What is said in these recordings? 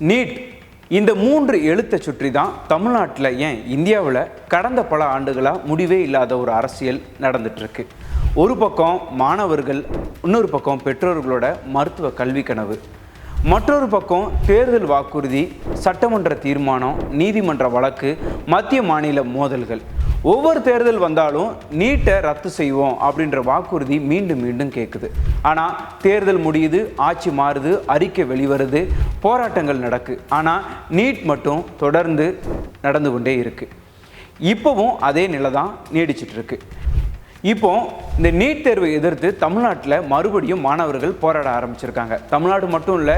NEET இந்த 3 எழுத்தை சுற்றி தான் தமிழ்நாட்டில் ஏன் இந்தியாவில் கடந்த பல ஆண்டுகளாக முடிவே இல்லாத ஒரு அரசியல் நடந்துகிட்ருக்கு. ஒரு பக்கம் மாணவர்கள், இன்னொரு பக்கம் பெற்றோர்களோட மருத்துவ கல்வி கனவு, மற்றொரு பக்கம் தேர்தல் வாக்குறுதி, சட்டமன்ற தீர்மானம், நீதிமன்ற வழக்கு, மத்திய மாநில மோதல்கள். ஒவ்வொரு தேர்தல் வந்தாலும் நீட்டை ரத்து செய்வோம் அப்படின்ற வாக்குறுதி மீண்டும் மீண்டும் கேட்குது. ஆனால் தேர்தல் முடியுது, ஆட்சி மாறுது, அறிக்கை வெளிவருது, போராட்டங்கள் நடக்கு. ஆனால் நீட் மட்டும் தொடர்ந்து நடந்து கொண்டே இருக்குது. இப்போவும் அதே நிலை தான் நீடிச்சிட்ருக்கு. இப்போ இந்த நீட் தேர்வை எதிர்த்து தமிழ்நாட்டில் மறுபடியும் மாணவர்கள் போராட ஆரம்பிச்சிருக்காங்க. தமிழ்நாடு மட்டும் இல்லை,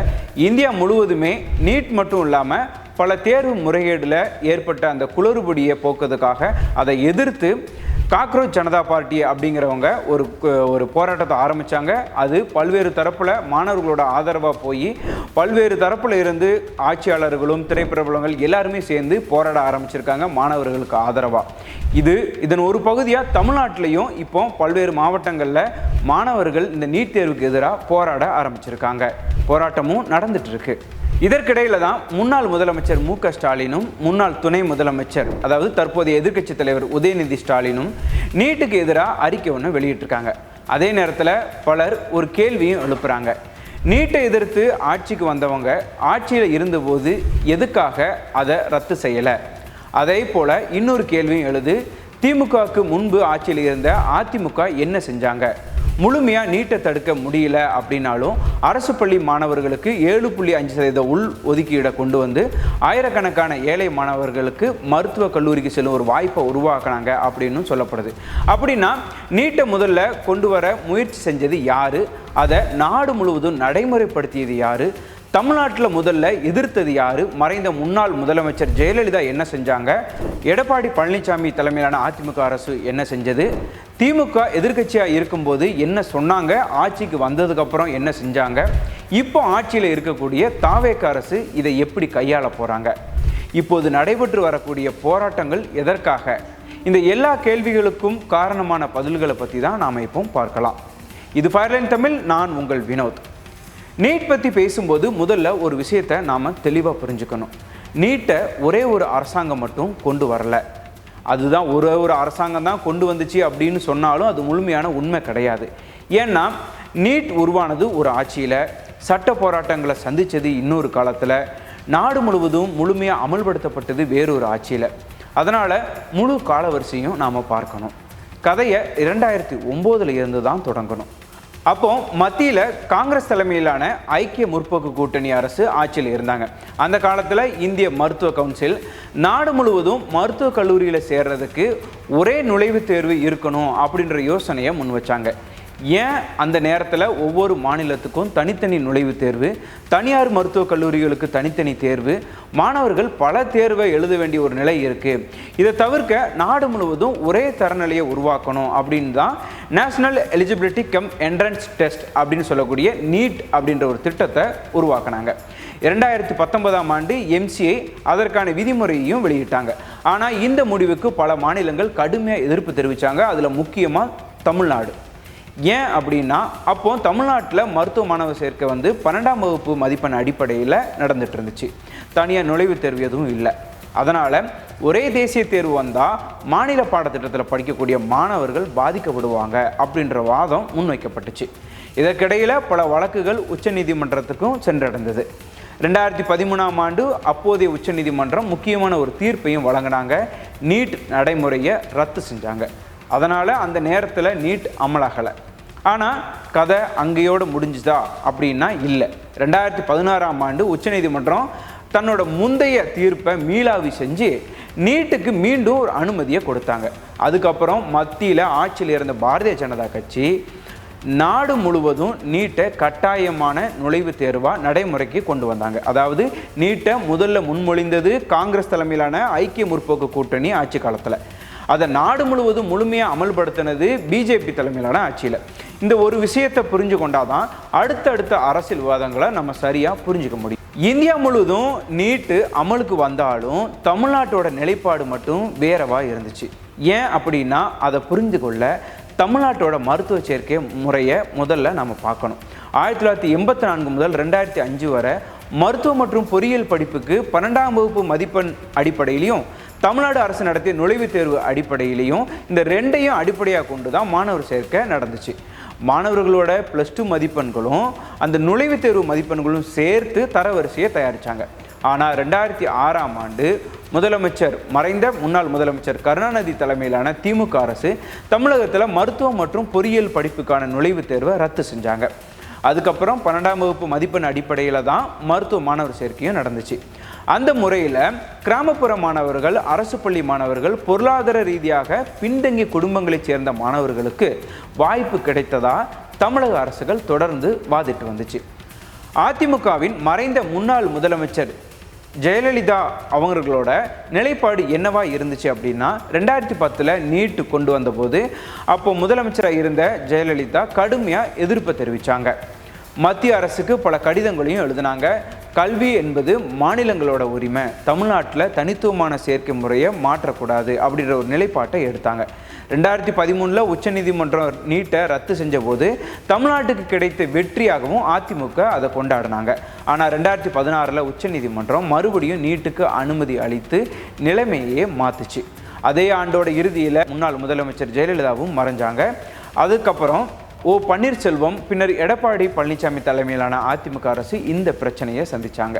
இந்தியா முழுவதுமே நீட் மட்டும் இல்லாமல் பல தேர்வு முறைகேடில் ஏற்பட்ட அந்த குளறுபடியை போக்குறதுக்காக அதை எதிர்த்து காக்ரோச் ஜனதா பார்ட்டி அப்படிங்கிறவங்க ஒரு போராட்டத்தை ஆரம்பித்தாங்க. அது பல்வேறு தரப்பில் மாணவர்களோட ஆதரவாக போய் பல்வேறு தரப்பில் இருந்து ஆட்சியாளர்களும் திரைப்பிரபலங்கள் எல்லாருமே சேர்ந்து போராட ஆரம்பிச்சிருக்காங்க மாணவர்களுக்கு ஆதரவாக. இதன் ஒரு பகுதியாக தமிழ்நாட்டிலையும் இப்போ பல்வேறு மாவட்டங்களில் மாணவர்கள் இந்த நீட் தேர்வுக்கு எதிராக போராட ஆரம்பிச்சிருக்காங்க. போராட்டமும் நடந்துட்டு இருக்கு. இதற்கிடையில் தான் முன்னாள் முதலமைச்சர் மு.க. ஸ்டாலினும் முன்னாள் துணை முதலமைச்சர், அதாவது தற்போதைய எதிர்க்கட்சி தலைவர் உதயநிதி ஸ்டாலினும் நீட்டுக்கு எதிராக அறிக்கை ஒன்று வெளியிட்டிருக்காங்க. அதே நேரத்தில் பலர் ஒரு கேள்வியும் எழுப்புறாங்க. நீட்டை எதிர்த்து ஆட்சிக்கு வந்தவங்க ஆட்சியில் இருந்தபோது எதுக்காக அதை ரத்து செய்யலை? அதே போல் இன்னொரு கேள்வியும் எழுது, திமுகவுக்கு முன்பு ஆட்சியில் இருந்த அதிமுக என்ன செஞ்சாங்க? முழுமையாக நீட்டை தடுக்க முடியல அப்படின்னாலும் அரசு பள்ளி மாணவர்களுக்கு 7.5% உள் ஒதுக்கீடை கொண்டு வந்து ஆயிரக்கணக்கான ஏழை மாணவர்களுக்கு மருத்துவக் கல்லூரிக்கு செல்லும் ஒரு வாய்ப்பை உருவாக்குனாங்க அப்படின்னு சொல்லப்படுது. அப்படின்னா நீட்டை முதல்ல கொண்டு வர முயற்சி செஞ்சது யார்? அதை நாடு முழுவதும் நடைமுறைப்படுத்தியது யார்? தமிழ்நாட்டில் முதல்ல எதிர்த்தது யார்? மறைந்த முன்னாள் முதலமைச்சர் ஜெயலலிதா என்ன செஞ்சாங்க? எடப்பாடி பழனிசாமி தலைமையிலான அதிமுக அரசு என்ன செஞ்சது? திமுக எதிர்க்கட்சியாக இருக்கும்போது என்ன சொன்னாங்க? ஆட்சிக்கு வந்ததுக்கப்புறம் என்ன செஞ்சாங்க? இப்போ ஆட்சியில் இருக்கக்கூடிய தாவேக அரசு இதை எப்படி கையாள போகிறாங்க? இப்போது நடைபெற்று வரக்கூடிய போராட்டங்கள் எதற்காக? இந்த எல்லா கேள்விகளுக்கும் காரணமான பதில்களை பற்றி தான் நாம் இப்போ பார்க்கலாம். இது ஃபயர்லைன் தமிழ், நான் உங்கள் வினோத். நீட் பற்றி பேசும்போது முதல்ல ஒரு விஷயத்தை நாம் தெளிவாக புரிஞ்சுக்கணும். நீட்டை ஒரே ஒரு அரசாங்கம் மட்டும் கொண்டு வரலை. அதுதான் ஒரு அரசாங்கம் தான் கொண்டு வந்துச்சு அப்படின்னு சொன்னாலும் அது முழுமையான உண்மை கிடையாது. ஏன்னா நீட் உருவானது ஒரு ஆட்சியில், சட்ட போராட்டங்களை சந்தித்தது இன்னொரு காலத்தில், நாடு முழுவதும் முழுமையாக அமல்படுத்தப்பட்டது வேறொரு ஆட்சியில். அதனால் முழு காலவரிசையும் நாம் பார்க்கணும். கதையை 2009 இருந்து தான் தொடங்கணும். அப்போ மத்தியில் காங்கிரஸ் தலைமையிலான ஐக்கிய முற்போக்கு கூட்டணி அரசு ஆட்சியில் இருந்தாங்க. அந்த காலத்தில் இந்திய மருத்துவ கவுன்சில் நாடு முழுவதும் மருத்துவக் கல்லூரியில் சேர்றதுக்கு ஒரே நுழைவுத் தேர்வு இருக்கணும் அப்படின்ற யோசனையை முன் வச்சாங்க. ஏன் அந்த நேரத்தில் ஒவ்வொரு மாநிலத்துக்கும் தனித்தனி நுழைவுத் தேர்வு, தனியார் மருத்துவக் கல்லூரிகளுக்கு தனித்தனி தேர்வு, மாணவர்கள் பல தேர்வை எழுத வேண்டிய ஒரு நிலை இருக்குது. இதை தவிர்க்க நாடு முழுவதும் ஒரே தரநிலையை உருவாக்கணும் அப்படின்னு தான் national eligibility come entrance test அப்படின்னு சொல்லக்கூடிய நீட் அப்படின்ற ஒரு திட்டத்தை உருவாக்கினாங்க. 2019ஆம் ஆண்டு MCA அதற்கான விதிமுறையையும் வெளியிட்டாங்க. ஆனால் இந்த முடிவுக்கு பல மாநிலங்கள் கடுமையாக எதிர்ப்பு தெரிவித்தாங்க. அதில் முக்கியமாக தமிழ்நாடு. ஏன் அப்படின்னா அப்போ தமிழ்நாட்டில் மருத்துவ மாணவர் சேர்க்கை 12ஆம் வகுப்பு மதிப்பெண் அடிப்படையில் நடந்துட்டு இருந்துச்சு. தனியாக நுழைவுத் தேர்வு எதுவும் இல்லை. அதனால் ஒரே தேசிய தேர்வு வந்தால் மாநில பாடத்திட்டத்தில் படிக்கக்கூடிய மாணவர்கள் பாதிக்கப்படுவாங்க அப்படின்ற வாதம் முன்வைக்கப்பட்டுச்சு. இதற்கிடையில் பல வழக்குகள் உச்சநீதிமன்றத்துக்கும் சென்றடைந்தது. 2013ஆம் ஆண்டு அப்போதைய உச்சநீதிமன்றம் முக்கியமான ஒரு தீர்ப்பையும் வழங்கினாங்க. நீட் நடைமுறையை ரத்து செஞ்சாங்க. அதனால் அந்த நேரத்தில் நீட் அமலாகலை. ஆனால் கதை அங்கேயோடு முடிஞ்சுதா அப்படின்னா இல்லை. 2016ஆம் ஆண்டு உச்சநீதிமன்றம் தன்னோட முந்தைய தீர்ப்பை மீளாய்வு செஞ்சு நீட்டுக்கு மீண்டும் ஒரு அனுமதியை கொடுத்தாங்க. அதுக்கப்புறம் மத்தியில் ஆட்சியில் இருந்த பாரதிய ஜனதா கட்சி நாடு முழுவதும் நீட்டை கட்டாயமான நுழைவுத் தேர்வாக நடைமுறைக்கு கொண்டு வந்தாங்க. அதாவது நீட்டை முதல்ல முன்மொழிந்தது காங்கிரஸ் தலைமையிலான ஐக்கிய முற்போக்கு கூட்டணி ஆட்சி காலத்தில். அதை நாடு முழுவதும் முழுமையாக அமல்படுத்தினது பிஜேபி தலைமையிலான ஆட்சியில். இந்த ஒரு விஷயத்தை புரிஞ்சு கொண்டாதான் அடுத்தடுத்த அரசியல் விவாதங்களை நம்ம சரியாக புரிஞ்சுக்க முடியும். இந்தியா முழுவதும் நீட்டு அமலுக்கு வந்தாலும் தமிழ்நாட்டோட நிலைப்பாடு மட்டும் வேறவா இருந்துச்சு. ஏன் அப்படின்னா அதை புரிந்து கொள்ள தமிழ்நாட்டோட மருத்துவ சேர்க்கை முறையை முதல்ல நம்ம பார்க்கணும். 1984 முதல் 2005 வரை மருத்துவ மற்றும் பொறியியல் படிப்புக்கு 12ஆம் வகுப்பு மதிப்பெண் அடிப்படையிலையும் தமிழ்நாடு அரசு நடத்திய நுழைவுத் தேர்வு அடிப்படையிலையும் இந்த ரெண்டையும் அடிப்படையாக கொண்டு தான் மாணவர் சேர்க்கை நடந்துச்சு. மாணவர்களோட +2 மதிப்பெண்களும் அந்த நுழைவுத் தேர்வு மதிப்பெண்களும் சேர்த்து தரவரிசையை தயாரித்தாங்க. ஆனால் 2006ஆம் ஆண்டு மறைந்த முன்னாள் முதலமைச்சர் கருணாநிதி தலைமையிலான திமுக அரசு தமிழகத்தில் மருத்துவம் மற்றும் பொறியியல் படிப்புக்கான நுழைவுத் தேர்வை ரத்து செஞ்சாங்க. அதுக்கப்புறம் 12ஆம் வகுப்பு மதிப்பெண் அடிப்படையில் தான் மருத்துவ மாணவர் சேர்க்கையும் நடந்துச்சு. அந்த முறையில் கிராமப்புற மாணவர்கள், அரசு பள்ளி மாணவர்கள், பொருளாதார ரீதியாக பின்தங்கிய குடும்பங்களைச் சேர்ந்த மாணவர்களுக்கு வாய்ப்பு கிடைத்ததா தமிழக அரசுகள் தொடர்ந்து வாதிட்டு வந்துச்சு. அதிமுகவின் மறைந்த முன்னாள் முதலமைச்சர் ஜெயலலிதா அவங்களோட நிலைப்பாடு என்னவா இருந்துச்சு அப்படின்னா, 2010 நீட் கொண்டு வந்தபோது அப்போ முதலமைச்சராக இருந்த ஜெயலலிதா கடுமையாக எதிர்ப்பை தெரிவித்தாங்க. மத்திய அரசுக்கு பல கடிதங்களையும் எழுதினாங்க. கல்வி என்பது மாநிலங்களோட உரிமை, தமிழ்நாட்டில் தனித்துவமான சேர்க்கை முறையை மாற்றக்கூடாது அப்படின்ற ஒரு நிலைப்பாட்டை எடுத்தாங்க. 2013 உச்சநீதிமன்றம் நீட்டை ரத்து செஞ்ச போது தமிழ்நாட்டுக்கு கிடைத்த வெற்றியாகவும் அதிமுக அதை கொண்டாடினாங்க. ஆனால் 2016 உச்சநீதிமன்றம் மறுபடியும் நீட்டுக்கு அனுமதி அளித்து நிலைமையே மாற்றுச்சு. அதே ஆண்டோட இறுதியில் முன்னாள் முதலமைச்சர் ஜெயலலிதாவும் மறைஞ்சாங்க. அதுக்கப்புறம் பன்னீர்செல்வம், பின்னர் எடப்பாடி பழனிசாமி தலைமையிலான அதிமுக அரசு இந்த பிரச்சனையை சந்திச்சாங்க.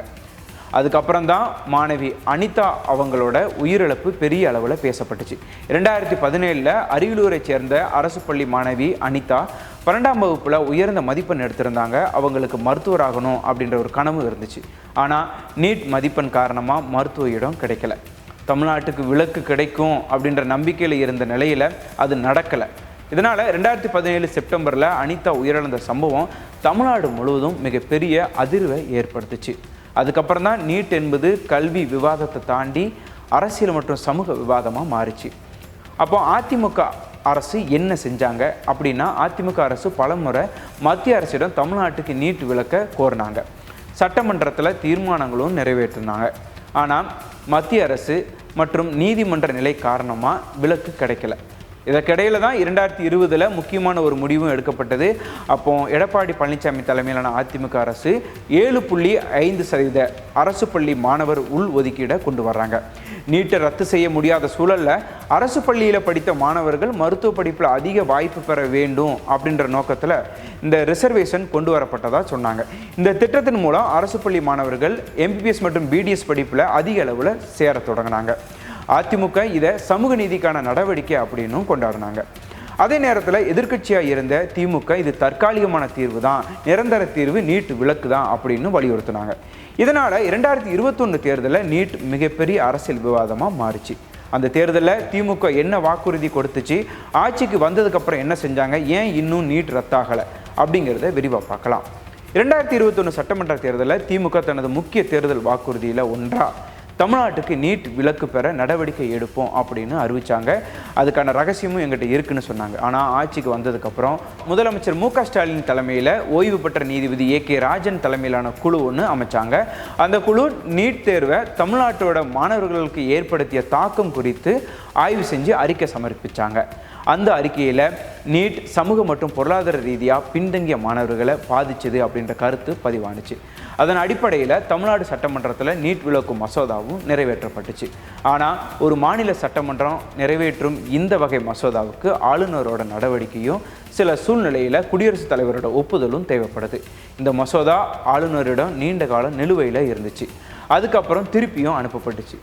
அதுக்கப்புறம் தான் மாணவி அனிதா அவங்களோட உயிரிழப்பு பெரிய அளவில் பேசப்பட்டுச்சு. 2017 அரியலூரை சேர்ந்த அரசு பள்ளி மாணவி அனிதா 12ஆம் வகுப்பில் உயர்ந்த மதிப்பெண் எடுத்திருந்தாங்க. அவங்களுக்கு மருத்துவராகணும் அப்படின்ற ஒரு கனவு இருந்துச்சு. ஆனால் நீட் மதிப்பெண் காரணமாக மருத்துவ இடம் கிடைக்கல. தமிழ்நாட்டுக்கு விலக்கு கிடைக்கும் அப்படின்ற நம்பிக்கையில் இருந்த நிலையில் அது நடக்கலை. இதனால் 2017 செப்டம்பரில் அனிதா உயிரிழந்த சம்பவம் தமிழ்நாடு முழுவதும் மிகப்பெரிய அதிர்வை ஏற்படுத்துச்சு. அதுக்கப்புறம் தான் நீட் என்பது கல்வி விவாதத்தை தாண்டி அரசியல் மற்றும் சமூக விவாதமாக மாறிச்சு. அப்போ அதிமுக அரசு என்ன செஞ்சாங்க அப்படின்னா, அதிமுக அரசு பலமுறை மத்திய அரசிடம் தமிழ்நாட்டுக்கு நீட் விலக்க கோரினாங்க. சட்டமன்றத்தில் தீர்மானங்களும் நிறைவேற்றினாங்க. ஆனால் மத்திய அரசு மற்றும் நீதிமன்ற நிலை காரணமாக விலக்கு கிடைக்கல. இதற்கிடையில் தான் 2020 முக்கியமான ஒரு முடிவும் எடுக்கப்பட்டது. அப்போ எடப்பாடி பழனிசாமி தலைமையிலான அதிமுக அரசு 7.5% அரசு பள்ளி மாணவர் உள் ஒதுக்கீடை கொண்டு வர்றாங்க. நீட்டை ரத்து செய்ய முடியாத சூழலில் அரசு பள்ளியில் படித்த மாணவர்கள் மருத்துவ படிப்பில் அதிக வாய்ப்பு பெற வேண்டும் அப்படின்ற நோக்கத்தில் இந்த ரிசர்வேஷன் கொண்டு வரப்பட்டதாக சொன்னாங்க. இந்த திட்டத்தின் மூலம் அரசு பள்ளி மாணவர்கள் MBBS மற்றும் BDS படிப்பில் அதிக அளவில் சேர தொடங்கினாங்க. அதிமுக இதை சமூக நீதிக்கான நடவடிக்கை அப்படின்னும் கொண்டாடினாங்க. அதே நேரத்தில் எதிர்க்கட்சியாக இருந்த திமுக இது தற்காலிகமான தீர்வு தான், நிரந்தர தீர்வு நீட் விலக்கு தான் அப்படின்னு வலியுறுத்தினாங்க. இதனால் 2021 தேர்தலில் நீட் மிகப்பெரிய அரசியல் விவாதமாக மாறிச்சு. அந்த தேர்தலில் திமுக என்ன வாக்குறுதி கொடுத்துச்சு, ஆட்சிக்கு வந்ததுக்கப்புறம் என்ன செஞ்சாங்க, ஏன் இன்னும் நீட் ரத்தாகலை அப்படிங்கிறத விரிவாக பார்க்கலாம். 2021 சட்டமன்ற தேர்தலில் திமுக தனது முக்கிய தேர்தல் வாக்குறுதியில் ஒன்றா தமிழ்நாட்டுக்கு நீட் விலக்கு பெற நடவடிக்கை எடுப்போம் அப்படின்னு அறிவித்தாங்க. அதுக்கான ரகசியமும் எங்கிட்ட இருக்குன்னு சொன்னாங்க. ஆனால் ஆட்சிக்கு வந்ததுக்கப்புறம் முதலமைச்சர் மு க ஸ்டாலின் தலைமையில் ஓய்வு பெற்ற நீதிபதி AK ராஜன் தலைமையிலான குழு ஒன்று அமைச்சாங்க. அந்த குழு நீட் தேர்வை தமிழ்நாட்டோட மாணவர்களுக்கு ஏற்படுத்திய தாக்கம் குறித்து ஆய்வு செஞ்சு அறிக்கை சமர்ப்பித்தாங்க. அந்த அறிக்கையில் நீட் சமூக மற்றும் பொருளாதார ரீதியாக பின்தங்கிய மாணவர்களை பாதிச்சது அப்படின்ற கருத்து பதிவானுச்சு. அதன் அடிப்படையில் தமிழ்நாடு சட்டமன்றத்தில் நீட் விலக்கு மசோதாவும் நிறைவேற்றப்பட்டுச்சு. ஆனால் ஒரு மாநில சட்டமன்றம் நிறைவேற்றும் இந்த வகை மசோதாவுக்கு ஆளுநரோட நடவடிக்கையும் சில சூழ்நிலையில் குடியரசுத் தலைவரோட ஒப்புதலும் தேவைப்படுது. இந்த மசோதா ஆளுநரிடம் நீண்ட காலம் நிலுவையில் இருந்துச்சு. அதுக்கப்புறம் திருப்பியும் அனுப்பப்பட்டுச்சு.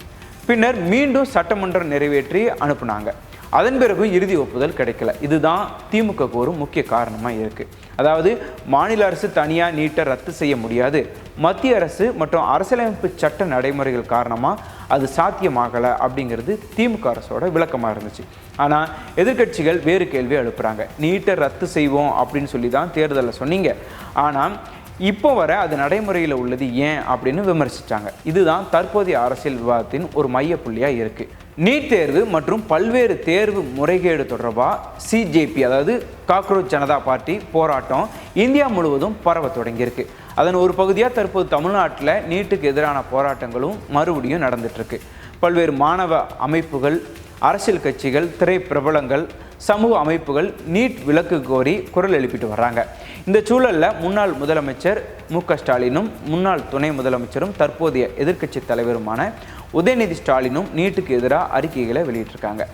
பின்னர் மீண்டும் சட்டமன்றம் நிறைவேற்றி அனுப்புனாங்க. அதன் பிறகு இறுதி ஒப்புதல் கிடைக்கல. இதுதான் திமுக கோரும் முக்கிய காரணமாக இருக்குது. அதாவது மாநில அரசு தனியாக நீட்டை ரத்து செய்ய முடியாது, மத்திய அரசு மற்றும் அரசியலமைப்பு சட்ட நடைமுறைகள் காரணமாக அது சாத்தியமாகலை அப்படிங்கிறது திமுக அரசோட விளக்கமாக இருந்துச்சு. ஆனால் எதிர்க்கட்சிகள் வேறு கேள்வி எழுப்புறாங்க. நீட்டை ரத்து செய்வோம் அப்படின்னு சொல்லி தான் தேர்தலில் சொன்னீங்க, ஆனால் இப்போ வர அது நடைமுறையில் உள்ளது ஏன் அப்படின்னு விமர்சித்தாங்க. இதுதான் தற்போதைய அரசியல் விவாதத்தின் ஒரு மையப்புள்ளியாக இருக்குது. நீட் தேர்வு மற்றும் பல்வேறு தேர்வு முறைகேடு தொடர்பாக CJP அதாவது காக்ரோச் ஜனதா பார்ட்டி போராட்டம் இந்தியா முழுவதும் பரவ தொடங்கியிருக்கு. அதன் ஒரு பகுதியாக தற்போது தமிழ்நாட்டில் நீட்டுக்கு எதிரான போராட்டங்களும் மறுபடியும் நடந்துட்டுருக்கு. பல்வேறு மாணவ அமைப்புகள், அரசியல் கட்சிகள், திரைப்பிரபலங்கள், சமூக அமைப்புகள் நீட் விலக்கு கோரி குரல் எழுப்பிட்டு வர்றாங்க. இந்த சூழலில் முன்னாள் முதலமைச்சர் மு.க. ஸ்டாலினும் முன்னாள் துணை முதலமைச்சரும் தற்போதைய எதிர்க்கட்சி தலைவருமான உதயநிதி ஸ்டாலினும் நீட்டுக்கு எதிராக அறிக்கைகளை வெளியிட்டிருக்காங்க.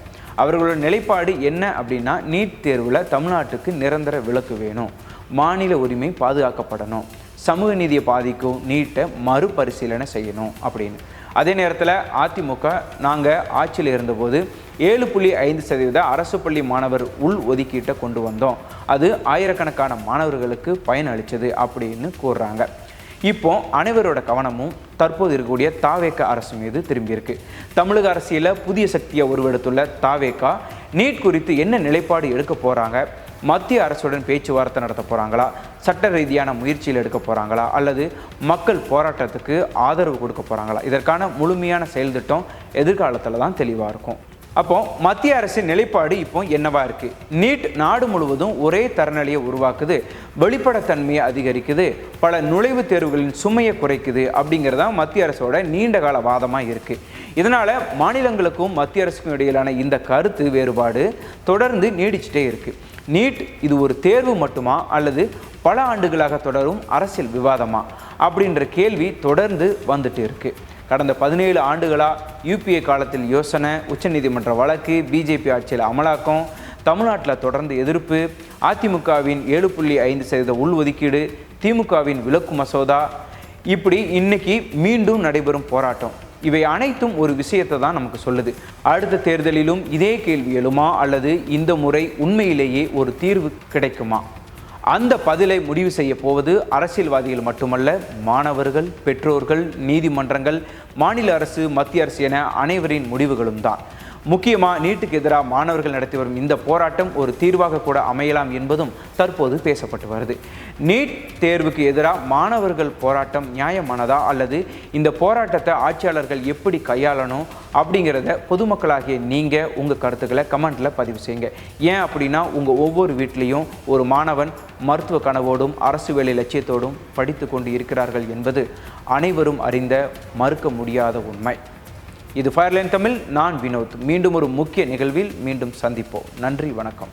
அவர்களோட நிலைப்பாடு என்ன அப்படின்னா, நீட் தேர்வில் தமிழ்நாட்டுக்கு நிரந்தர விலக்கு வேணும், மாநில உரிமை பாதுகாக்கப்படணும், சமூக நீதியை பாதிக்கும் நீட்டை மறுபரிசீலனை செய்யணும் அப்படின்னு. அதே நேரத்தில் அதிமுக நாங்கள் ஆட்சியில் இருந்தபோது 7.5% அரசு பள்ளி மாணவர் உள் ஒதுக்கீட்டை கொண்டு வந்தோம், அது ஆயிரக்கணக்கான மாணவர்களுக்கு பயனளித்தது அப்படின்னு கூறுறாங்க. இப்போ அனைவரோட கவனமும் தற்போது இருக்கக்கூடிய தாவேக அரசு மீது திரும்பியிருக்கு. தமிழக அரசியலில் புதிய சக்தியை உருவெடுத்துள்ள தாவேகா நீட் குறித்து என்ன நிலைப்பாடு எடுக்க போகிறாங்க, மத்திய அரசுடன் பேச்சுவார்த்தை நடத்த போகிறாங்களா, சட்ட ரீதியான முயற்சியில் எடுக்க போகிறாங்களா, அல்லது மக்கள் போராட்டத்துக்கு ஆதரவு கொடுக்க போகிறாங்களா, இதற்கான முழுமையான செயல் திட்டம் எதிர்காலத்தில் தான் தெளிவாக இருக்கும். அப்போ மத்திய அரசின் நிலைப்பாடு இப்போ என்னவா இருக்கு? நீட் நாடு முழுவதும் ஒரே தரநிலையை உருவாக்குது, வெளிப்படைத்தன்மையை அதிகரிக்குது, பல நுழைவுத் தேர்வுகளின் சுமையை குறைக்குது அப்படிங்கிறதா மத்திய அரசோட நீண்ட கால வாதமாக இருக்கு. இதனால மாநிலங்களுக்கும் மத்திய அரசுக்கும் இடையிலான இந்த கருத்து வேறுபாடு தொடர்ந்து நீடிச்சுட்டே இருக்கு. நீட் இது ஒரு தேர்வு மட்டுமா அல்லது பல ஆண்டுகளாக தொடரும் அரசியல் விவாதமா அப்படின்ற கேள்வி தொடர்ந்து வந்துட்டு இருக்கு. கடந்த 17 ஆண்டுகளாக யூபிஏ காலத்தில் யோசனை, உச்சநீதிமன்ற வழக்கு, பிஜேபி ஆட்சியில் அமலாக்கம், தமிழ்நாட்டில் தொடர்ந்து எதிர்ப்பு, அதிமுகவின் 7.5% உள்ஒதுக்கீடு, திமுகவின் விலக்கு மசோதா, இப்படி இன்னைக்கு மீண்டும் நடைபெறும் போராட்டம், இவை அனைத்தும் ஒரு விஷயத்தை தான் நமக்கு சொல்லுது. அடுத்த தேர்தலிலும் இதே கேள்வி எழுமா அல்லது இந்த முறை உண்மையிலேயே ஒரு தீர்வு கிடைக்குமா? அந்த பதிலை முடிவு செய்ய போவது அரசியல்வாதிகள் மட்டுமல்ல, மாணவர்கள், பெற்றோர்கள், நீதிமன்றங்கள், மாநில அரசு, மத்திய அரசு என அனைவரின் முடிவுகளும் தான். முக்கியமாக நீட்டுக்கு எதிராக மாணவர்கள் நடத்தி வரும் இந்த போராட்டம் ஒரு தீர்வாக கூட அமையலாம் என்பதும் தற்போது பேசப்பட்டு வருது. நீட் தேர்வுக்கு எதிராக மாணவர்கள் போராட்டம் நியாயமானதா அல்லது இந்த போராட்டத்தை ஆட்சியாளர்கள் எப்படி கையாளணும் அப்படிங்கிறத பொதுமக்களாகிய நீங்கள் உங்கள் கருத்துக்களை கமெண்ட்டில் பதிவு செய்யுங்க. ஏன் அப்படின்னா உங்கள் ஒவ்வொரு வீட்லேயும் ஒரு மாணவன் மருத்துவ கனவோடும் அரசு வேலை லட்சியத்தோடும் படித்து கொண்டு இருக்கிறார்கள் என்பது அனைவரும் அறிந்த மறுக்க முடியாத உண்மை. இது ஃபயர்லைன் தமிழ். நான் வினோத். மீண்டும் ஒரு முக்கிய நிகழ்வில் மீண்டும் சந்திப்போம். நன்றி, வணக்கம்.